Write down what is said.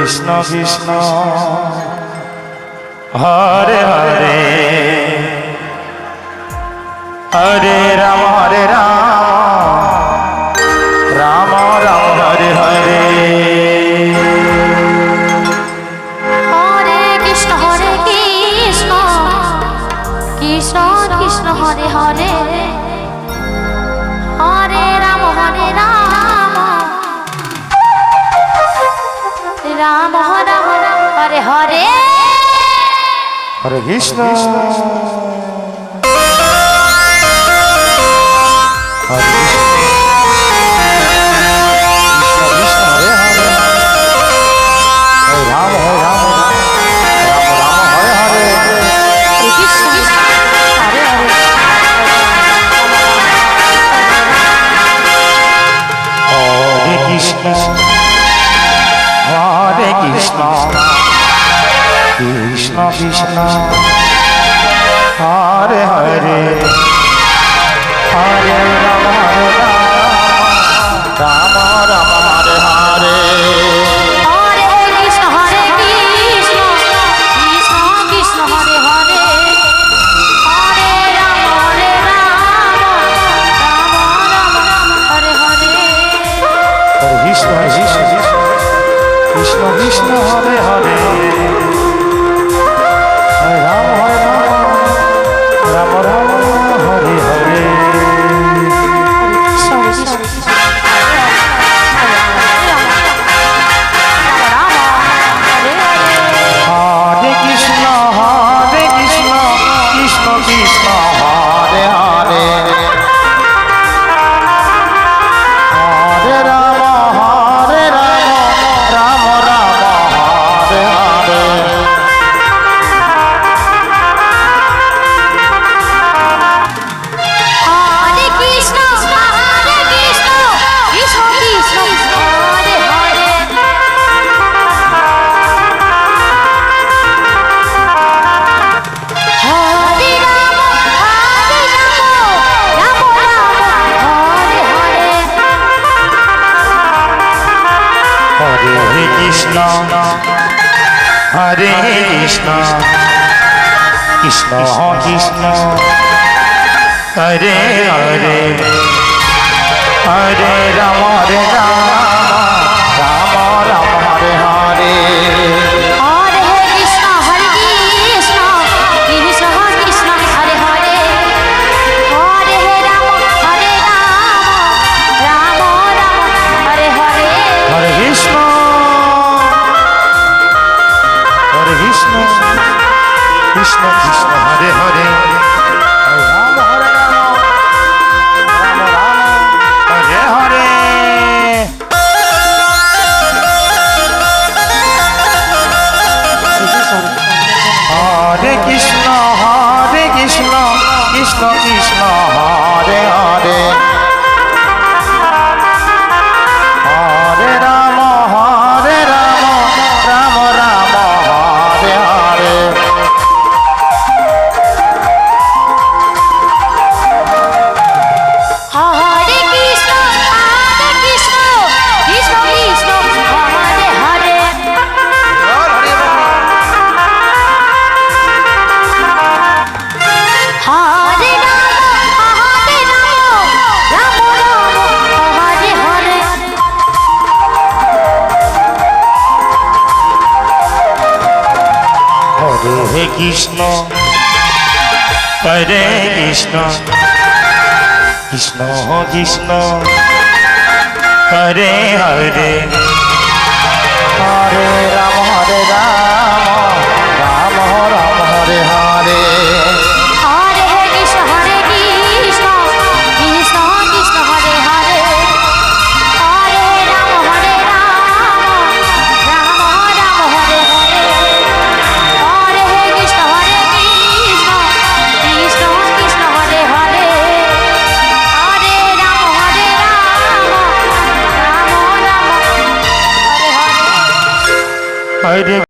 Krishna Krishna Hare Hare Hare Ram Ram Ram Hare Hare Hare Krishna Krishna Krishna Hare Hare Hare Ram Ram Ram Hare Hare Hare Krishna Hare Krishna Krishna Hare Hare Hare Ram Ram Ram Hare Hare Hare Krishna Krishna Krishna Hare Hare Hare Ram Ram Ram Hare Hare Hare Krishna Krishna Krishna Krishna Hare Hare Ram Ram Ram Hare Hare Hare Krishna Krishna Krishna Hare Hare Hare Ram Ram Ram Hare Hare Hare Krishna Krishna Krishna Hare Hare Hare Ram Ram Hare Hare Hare Krishna Krishna Krishna Hare Hare Hare Ram Ram Ram Hare Hare Hare Krishna Krishna Krishna Hare Hare Hare Ram Ram Ram Hare Hare Hare Krishna Krishna Krishna Hare Hare Ram Ram Hare Hare Hare Krishna Krishna Krishna Hare Hare Hare Ram Ram Ram Hare Hare Hare Krishna Krishna Krishna Hare Hare Hare Ram Ram Hare Hare Hare Krishna Krishna Krishna Hare Hare Hare Ram Ram Ram Hare Hare Hare Krishna Krishna Krishna Hare Hare Hare Ram Ram Ram Hare Hare Hare Krishna Krishna Krishna Hare Hare Hare Ram Ram Ram Ram Hare Hare Hare